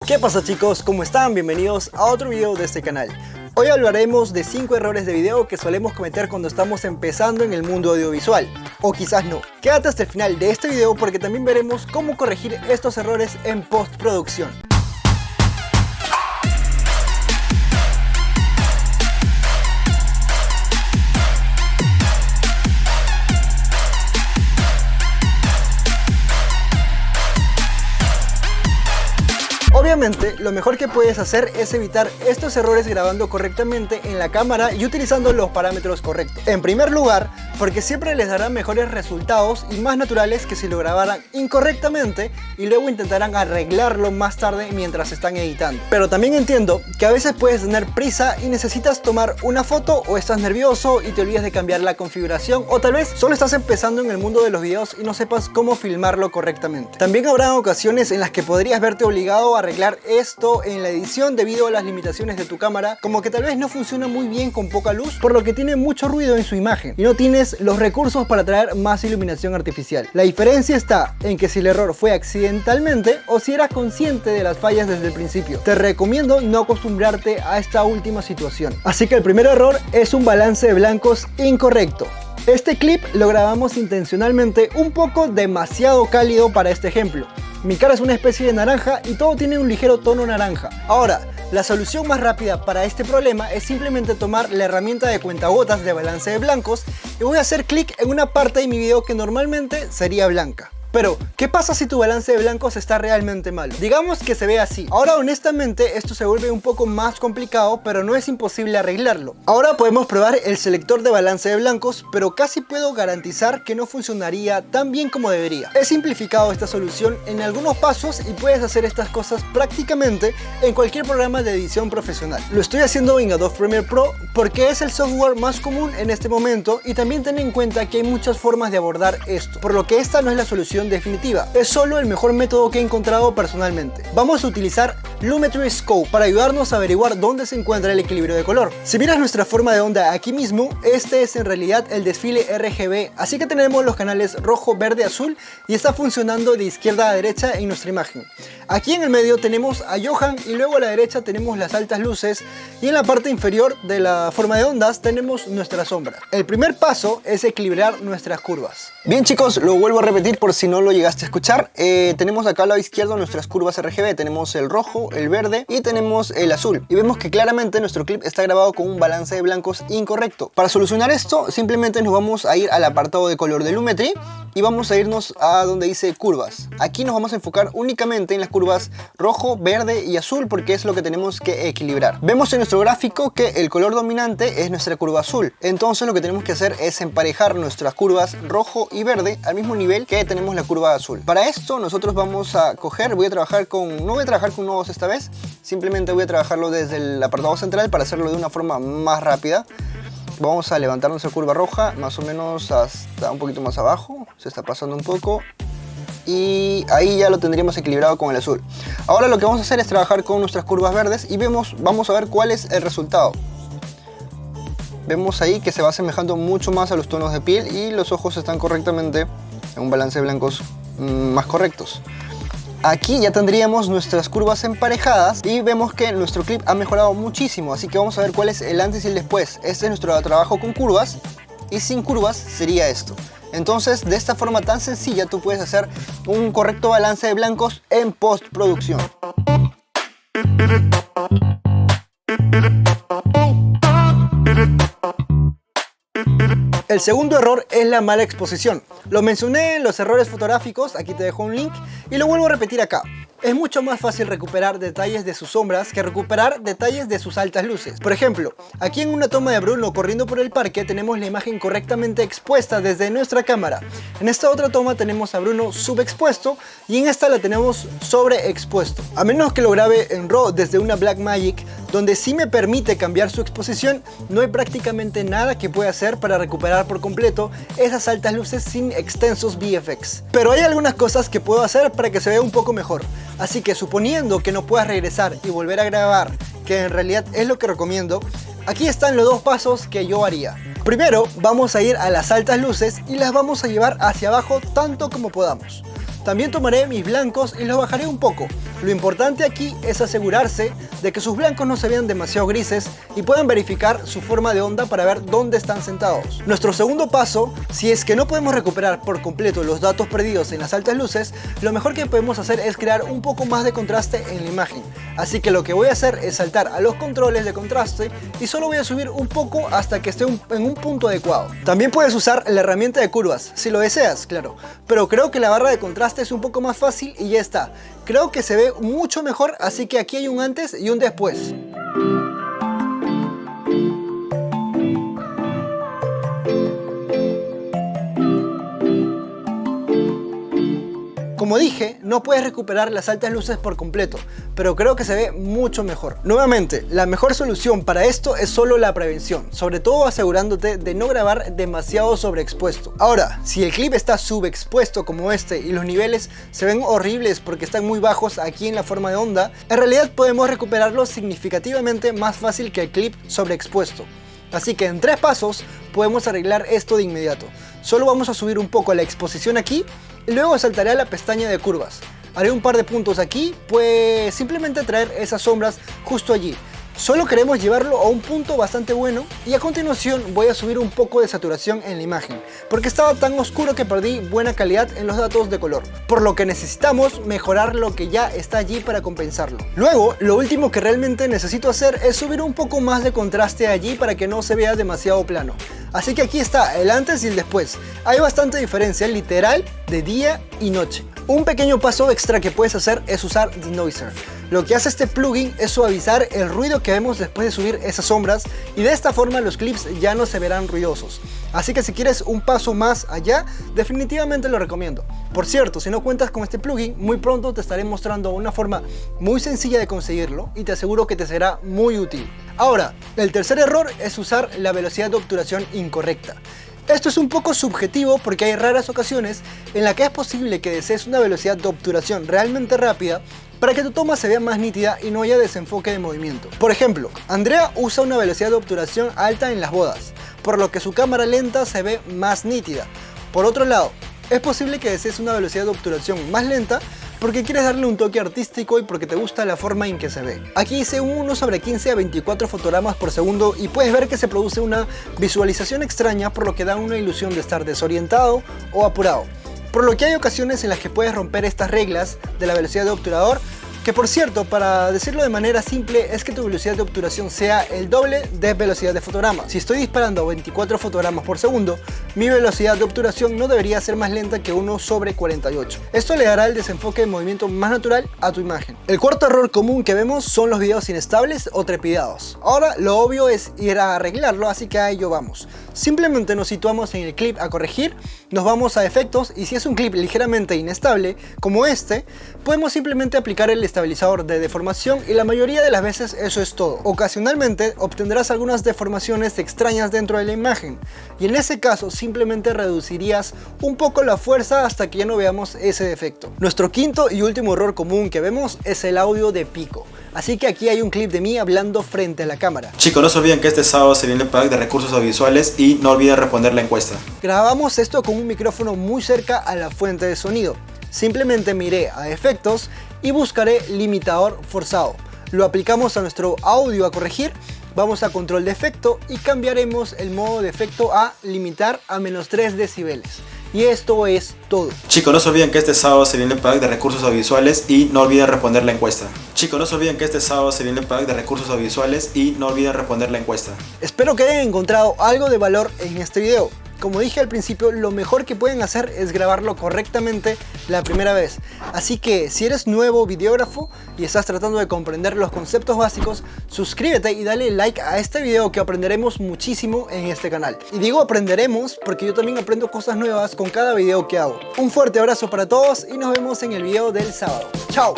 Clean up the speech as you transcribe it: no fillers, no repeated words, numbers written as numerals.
¿Qué pasa chicos? ¿Cómo están? Bienvenidos a otro video de este canal. Hoy hablaremos de 5 errores de video que solemos cometer cuando estamos empezando en el mundo audiovisual. O quizás no. Quédate hasta el final de este video porque también veremos cómo corregir estos errores en postproducción. Obviamente, lo mejor que puedes hacer es evitar estos errores grabando correctamente en la cámara y utilizando los parámetros correctos. En primer lugar, porque siempre les dará mejores resultados y más naturales que si lo grabaran incorrectamente y luego intentarán arreglarlo más tarde mientras están editando. Pero también entiendo que a veces puedes tener prisa y necesitas tomar una foto, o estás nervioso y te olvidas de cambiar la configuración, o tal vez solo estás empezando en el mundo de los videos y no sepas cómo filmarlo correctamente. También habrá ocasiones en las que podrías verte obligado a arreglar esto en la edición debido a las limitaciones de tu cámara, como que tal vez no funciona muy bien con poca luz, por lo que tiene mucho ruido en su imagen y no tienes los recursos para traer más iluminación artificial. La diferencia está en que si el error fue accidentalmente o si eras consciente de las fallas desde el principio. Te recomiendo no acostumbrarte a esta última situación. Así que el primer error es un balance de blancos incorrecto. Este clip lo grabamos intencionalmente un poco demasiado cálido para este ejemplo. Mi cara es una especie de naranja y todo tiene un ligero tono naranja. Ahora, la solución más rápida para este problema es simplemente tomar la herramienta de cuentagotas de balance de blancos y voy a hacer clic en una parte de mi video que normalmente sería blanca. Pero, ¿qué pasa si tu balance de blancos está realmente malo? Digamos que se ve así. Ahora honestamente esto se vuelve un poco más complicado, pero no es imposible arreglarlo. Ahora podemos probar el selector de balance de blancos, pero casi puedo garantizar que no funcionaría tan bien como debería. He simplificado esta solución en algunos pasos y puedes hacer estas cosas prácticamente en cualquier programa de edición profesional. Lo estoy haciendo en Adobe Premiere Pro porque es el software más común en este momento, y también ten en cuenta que hay muchas formas de abordar esto, por lo que esta no es la solución definitiva, es solo el mejor método que he encontrado personalmente. Vamos a utilizar Lumetri Scope para ayudarnos a averiguar dónde se encuentra el equilibrio de color. Si miras nuestra forma de onda aquí mismo, este es en realidad el desfile RGB, así que tenemos los canales rojo, verde, azul y está funcionando de izquierda a derecha en nuestra imagen. Aquí en el medio tenemos a Johan y luego a la derecha tenemos las altas luces, y en la parte inferior de la forma de ondas tenemos nuestra sombra. El primer paso es equilibrar nuestras curvas. Bien chicos, lo vuelvo a repetir por si no lo llegaste a escuchar. Tenemos acá al lado izquierdo nuestras curvas RGB, tenemos el rojo, el verde y tenemos el azul, y vemos que claramente nuestro clip está grabado con un balance de blancos incorrecto. Para solucionar esto simplemente nos vamos a ir al apartado de color de Lumetri y vamos a irnos a donde dice curvas. Aquí nos vamos a enfocar únicamente en las curvas rojo, verde y azul porque es lo que tenemos que equilibrar. Vemos en nuestro gráfico que el color dominante es nuestra curva azul, entonces lo que tenemos que hacer es emparejar nuestras curvas rojo y verde al mismo nivel que tenemos la curva azul. Para esto nosotros vamos a coger, no voy a trabajar con nodos esta vez, simplemente voy a trabajarlo desde el apartado central para hacerlo de una forma más rápida. Vamos a levantar nuestra curva roja más o menos hasta un poquito más abajo, se está pasando un poco, y ahí ya lo tendríamos equilibrado con el azul. Ahora lo que vamos a hacer es trabajar con nuestras curvas verdes y vamos a ver cuál es el resultado. Vemos ahí que se va asemejando mucho más a los tonos de piel y los ojos están correctamente en un balance de blancos más correctos. Aquí ya tendríamos nuestras curvas emparejadas y vemos que nuestro clip ha mejorado muchísimo, así que vamos a ver cuál es el antes y el después. Este es nuestro trabajo con curvas, y sin curvas sería esto. Entonces, de esta forma tan sencilla tú puedes hacer un correcto balance de blancos en postproducción. El segundo error es la mala exposición. Lo mencioné en los errores fotográficos, aquí te dejo un link y lo vuelvo a repetir acá. Es mucho más fácil recuperar detalles de sus sombras que recuperar detalles de sus altas luces. Por ejemplo, aquí en una toma de Bruno corriendo por el parque tenemos la imagen correctamente expuesta desde nuestra cámara. En esta otra toma tenemos a Bruno subexpuesto y en esta la tenemos sobreexpuesto. A menos que lo grabe en RAW desde una Blackmagic, donde sí me permite cambiar su exposición, no hay prácticamente nada que pueda hacer para recuperar por completo esas altas luces sin extensos VFX. Pero hay algunas cosas que puedo hacer para que se vea un poco mejor. Así que suponiendo que no puedas regresar y volver a grabar, que en realidad es lo que recomiendo, aquí están los dos pasos que yo haría. Primero vamos a ir a las altas luces y las vamos a llevar hacia abajo tanto como podamos. También tomaré mis blancos y los bajaré un poco, Lo importante aquí es asegurarse de que sus blancos no se vean demasiado grises y puedan verificar su forma de onda para ver dónde están sentados. Nuestro segundo paso, si es que no podemos recuperar por completo los datos perdidos en las altas luces, lo mejor que podemos hacer es crear un poco más de contraste en la imagen. Así que lo que voy a hacer es saltar a los controles de contraste y solo voy a subir un poco hasta que esté en un punto adecuado. También puedes usar la herramienta de curvas, si lo deseas, claro. Pero creo que la barra de contraste es un poco más fácil y ya está. Creo que se ve mucho mejor, así que aquí hay un antes y un después. Como dije, no puedes recuperar las altas luces por completo, pero creo que se ve mucho mejor. Nuevamente, la mejor solución para esto es solo la prevención, sobre todo asegurándote de no grabar demasiado sobreexpuesto. Ahora, si el clip está subexpuesto como este y los niveles se ven horribles porque están muy bajos aquí en la forma de onda, en realidad podemos recuperarlo significativamente más fácil que el clip sobreexpuesto. Así que en 3 pasos podemos arreglar esto de inmediato. Solo vamos a subir un poco la exposición aquí y luego saltaré a la pestaña de curvas. Haré un par de puntos aquí, pues simplemente traer esas sombras justo allí. Solo queremos llevarlo a un punto bastante bueno y a continuación voy a subir un poco de saturación en la imagen, porque estaba tan oscuro que perdí buena calidad en los datos de color, por lo que necesitamos mejorar lo que ya está allí para compensarlo. Luego, lo último que realmente necesito hacer es subir un poco más de contraste allí para que no se vea demasiado plano. Así que aquí está el antes y el después. Hay bastante diferencia literal de día y noche. Un pequeño paso extra que puedes hacer es usar Denoiser. Lo que hace este plugin es suavizar el ruido que vemos después de subir esas sombras y de esta forma los clips ya no se verán ruidosos. Así que si quieres un paso más allá, definitivamente lo recomiendo. Por cierto, si no cuentas con este plugin, muy pronto te estaré mostrando una forma muy sencilla de conseguirlo y te aseguro que te será muy útil. Ahora, el tercer error es usar la velocidad de obturación incorrecta. Esto es un poco subjetivo porque hay raras ocasiones en las que es posible que desees una velocidad de obturación realmente rápida para que tu toma se vea más nítida y no haya desenfoque de movimiento. Por ejemplo, Andrea usa una velocidad de obturación alta en las bodas, por lo que su cámara lenta se ve más nítida. Por otro lado, es posible que desees una velocidad de obturación más lenta porque quieres darle un toque artístico y porque te gusta la forma en que se ve. Aquí hice un 1/15 a 24 fotogramas por segundo y puedes ver que se produce una visualización extraña, por lo que da una ilusión de estar desorientado o apurado. Por lo que hay ocasiones en las que puedes romper estas reglas de la velocidad de obturador, que por cierto, para decirlo de manera simple, es que tu velocidad de obturación sea el doble de velocidad de fotograma. Si estoy disparando a 24 fotogramas por segundo, mi velocidad de obturación no debería ser más lenta que 1/48. Esto le dará el desenfoque de movimiento más natural a tu imagen. El cuarto error común que vemos son los videos inestables o trepidados. Ahora lo obvio es ir a arreglarlo, así que a ello vamos. Simplemente nos situamos en el clip a corregir, nos vamos a efectos y si es un clip ligeramente inestable como este, podemos simplemente aplicar el estabilizador de deformación y la mayoría de las veces eso es todo. Ocasionalmente obtendrás algunas deformaciones extrañas dentro de la imagen y en ese caso simplemente reducirías un poco la fuerza hasta que ya no veamos ese defecto. Nuestro quinto y último error común que vemos es el audio de pico. Así que aquí hay un clip de mí hablando frente a la cámara. Chicos, no se olviden que este sábado se viene el pack de recursos audiovisuales y no olviden responder la encuesta. Grabamos esto con un micrófono muy cerca a la fuente de sonido. Simplemente miré a efectos y buscaré limitador forzado. Lo aplicamos a nuestro audio a corregir, vamos a control de efecto y cambiaremos el modo de efecto a limitar a -3 decibeles. Y esto es todo. Chicos, no se olviden que este sábado se viene el pack de recursos audiovisuales y no olviden responder la encuesta. Chicos, no se olviden que este sábado se viene el pack de recursos audiovisuales y no olviden responder la encuesta. Espero que hayan encontrado algo de valor en este video. Como dije al principio, lo mejor que pueden hacer es grabarlo correctamente la primera vez. Así que si eres nuevo videógrafo y estás tratando de comprender los conceptos básicos, suscríbete y dale like a este video que aprenderemos muchísimo en este canal. Y digo aprenderemos porque yo también aprendo cosas nuevas con cada video que hago. Un fuerte abrazo para todos y nos vemos en el video del sábado. ¡Chao!